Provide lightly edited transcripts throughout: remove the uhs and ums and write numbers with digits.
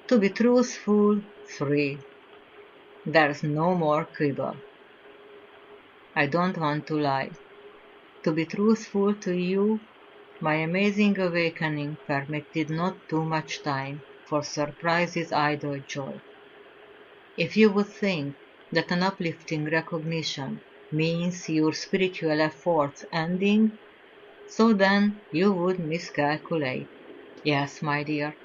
To be truthful, 3. There's no more quibble. I don't want to lie. To be truthful to you, my amazing awakening permitted not too much time for surprise's idle joy. If you would think that an uplifting recognition means your spiritual efforts ending, so then you would miscalculate. Yes, my dear,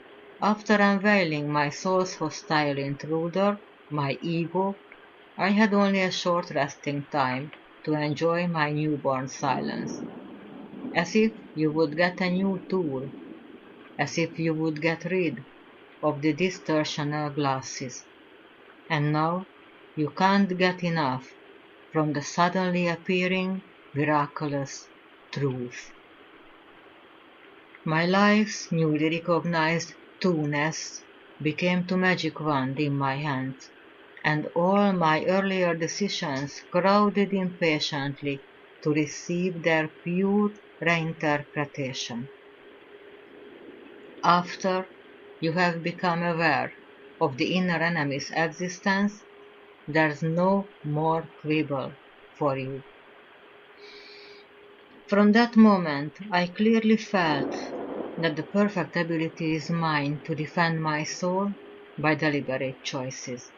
after unveiling my soul's hostile intruder, my ego, I had only a short resting time to enjoy my newborn silence. As if you would get a new tool, as if you would get rid of the distortional glasses. And now you can't get enough from the suddenly appearing, miraculous truth. My life's newly recognized two-ness became two magic wands in my hands, and all my earlier decisions crowded impatiently to receive their pure reinterpretation. After you have become aware of the inner enemy's existence, there's no more quibble for you. From that moment, I clearly felt that the perfect ability is mine to defend my soul by deliberate choices.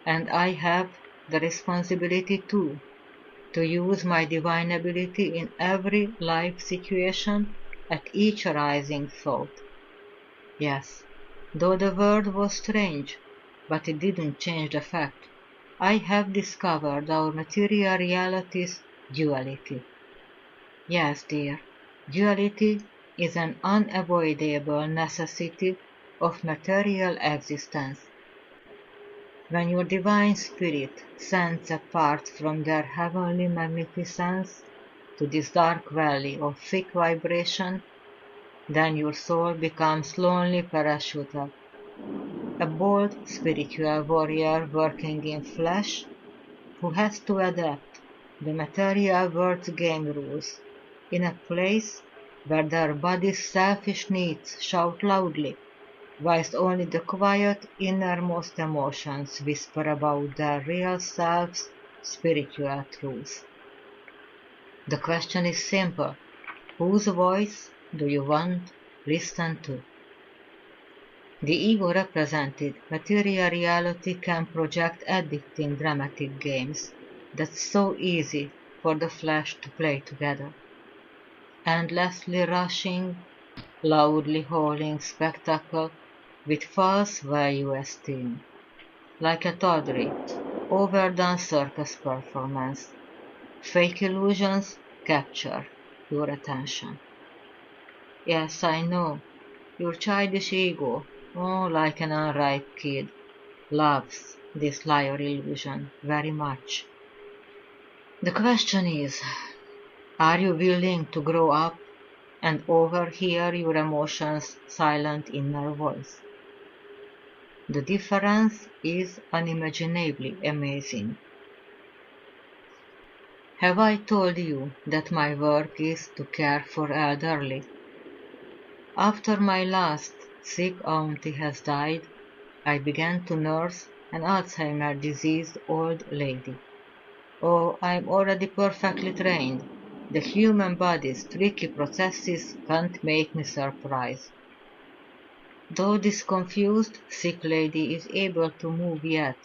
And I have the responsibility too, to use my divine ability in every life situation at each arising thought. Yes, though the word was strange, but it didn't change the fact. I have discovered our material reality's duality. Yes, dear, duality is an unavoidable necessity of material existence. When your divine spirit sends a part from their heavenly magnificence to this dark valley of thick vibration, then your soul becomes lonely parachuter, a bold spiritual warrior working in flesh who has to adapt the material world's game rules in a place where their body's selfish needs shout loudly, whilst only the quiet innermost emotions whisper about their real self's spiritual truth. The question is simple. Whose voice do you want listen to? The ego represented material reality can project addicting dramatic games that's so easy for the flesh to play together. Endlessly rushing, loudly hauling spectacle with false value esteem, like a tawdry, overdone circus performance. Fake illusions capture your attention. Yes, I know, your childish ego, oh, like an unripe kid, loves this liar illusion very much. The question is, are you willing to grow up and overhear your emotions' silent inner voice? The difference is unimaginably amazing. Have I told you that my work is to care for elderly? After my last sick auntie has died, I began to nurse an Alzheimer's diseased old lady. Oh, I'm already perfectly trained. The human body's tricky processes can't make me surprised. Though this confused, sick lady is able to move yet,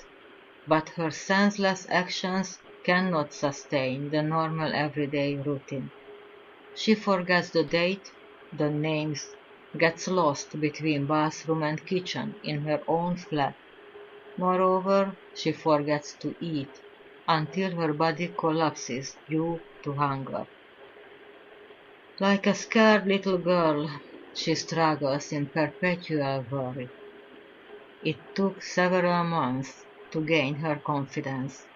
but her senseless actions cannot sustain the normal everyday routine. She forgets the date, the names, gets lost between bathroom and kitchen in her own flat. Moreover, she forgets to eat until her body collapses due to hunger. Like a scared little girl, she struggles in perpetual worry. It took several months to gain her confidence.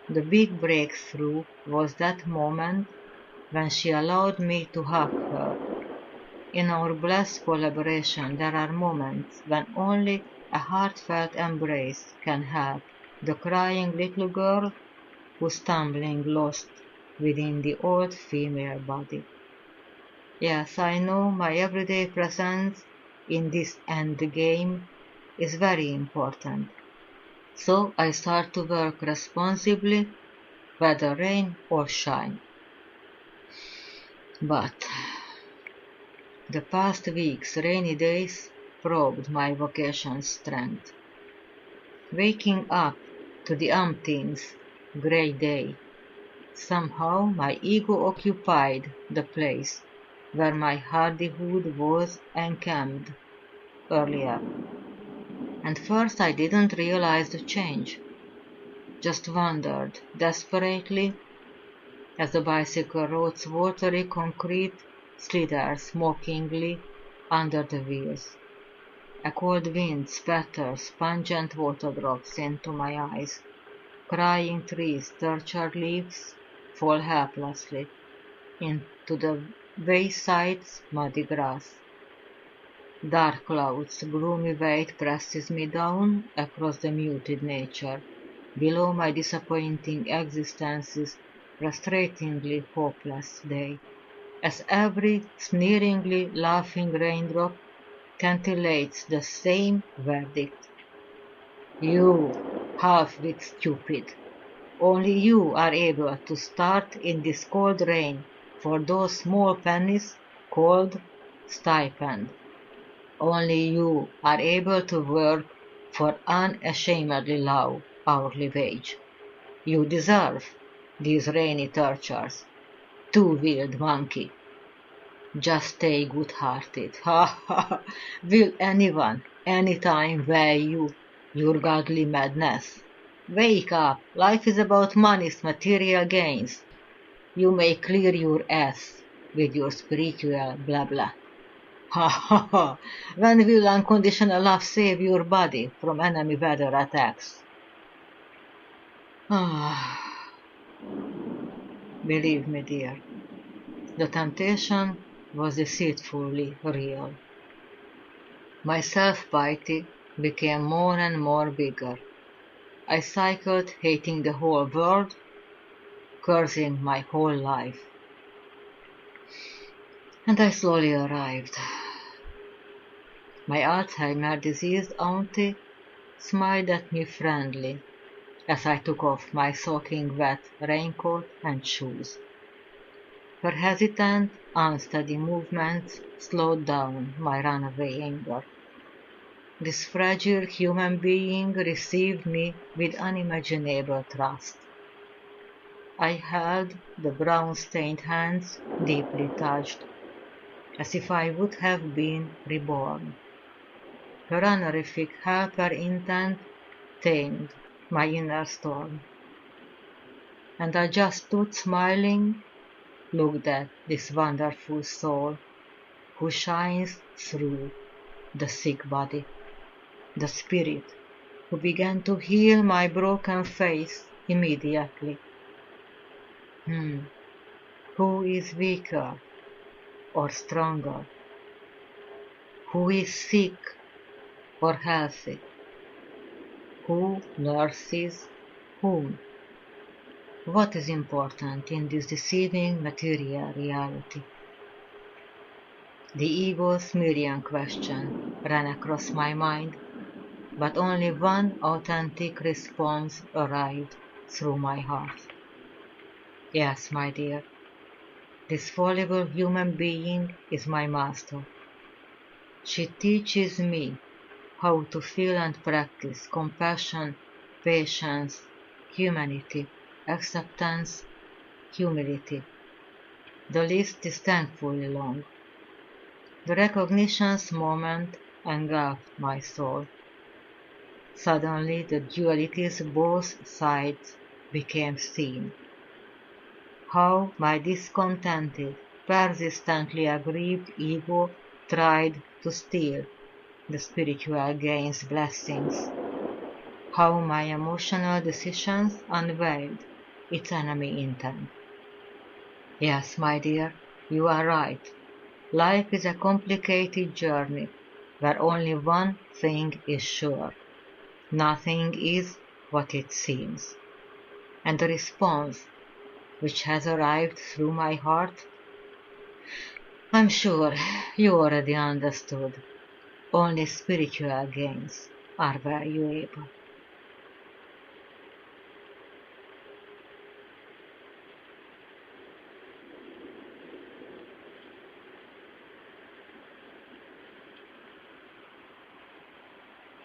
The big breakthrough was that moment when she allowed me to hug her. In our blessed collaboration, there are moments when only a heartfelt embrace can help the crying little girl who's stumbling lost within the old female body. Yes, I know my everyday presence in this endgame is very important. So I start to work responsibly, whether rain or shine. But the past week's rainy days probed my vocation's strength. Waking up to the umpteenth grey day, somehow my ego occupied the place where my hardihood was encamped earlier. And first I didn't realize the change, just wondered desperately as the bicycle road's watery concrete slithers mockingly under the wheels. A cold wind spatters pungent water drops into my eyes. Crying trees' tortured leaves fall helplessly into the wayside's muddy grass. Dark clouds' gloomy weight presses me down across the muted nature, below my disappointing existence's frustratingly hopeless day, as every sneeringly laughing raindrop cantillates the same verdict. You, half-wit stupid, only you are able to start in this cold rain for those small pennies called stipend. Only you are able to work for unashamedly low hourly wage. You deserve these rainy tortures, two-wheeled monkey. Just stay good-hearted. Ha ha! Will anyone, anytime value your godly madness? Wake up! Life is about money's material gains. You may clear your ass with your spiritual blah blah. Ha ha ha! When will unconditional love save your body from enemy weather attacks? Ah, believe me, dear, the temptation was deceitfully real. My self-pity became more and more bigger. I cycled, hating the whole world, cursing my whole life. And I slowly arrived. My Alzheimer's diseased auntie smiled at me friendly as I took off my soaking wet raincoat and shoes. Her hesitant, unsteady movements slowed down my runaway anger. This fragile human being received me with unimaginable trust. I held the brown-stained hands deeply touched, as if I would have been reborn. Her honorific helper intent tamed my inner storm, and I just stood smiling, looked at this wonderful soul who shines through the sick body, the spirit who began to heal my broken face immediately. Who is weaker or stronger? Who is sick or healthy? Who nurses whom? What is important in this deceiving material reality? The ego's million question ran across my mind, but only one authentic response arrived through my heart. Yes, my dear, this fallible human being is my master. She teaches me how to feel and practice compassion, patience, humanity, acceptance, humility. The list is thankfully long. The recognition's moment engulfed my soul. Suddenly the duality's both sides became seen. How my discontented, persistently aggrieved ego tried to steal the spiritual gain's blessings. How my emotional decisions unveiled its enemy intent. Yes, my dear, you are right. Life is a complicated journey where only one thing is sure. Nothing is what it seems. And the response which has arrived through my heart, I'm sure you already understood. Only spiritual gains. are valuable.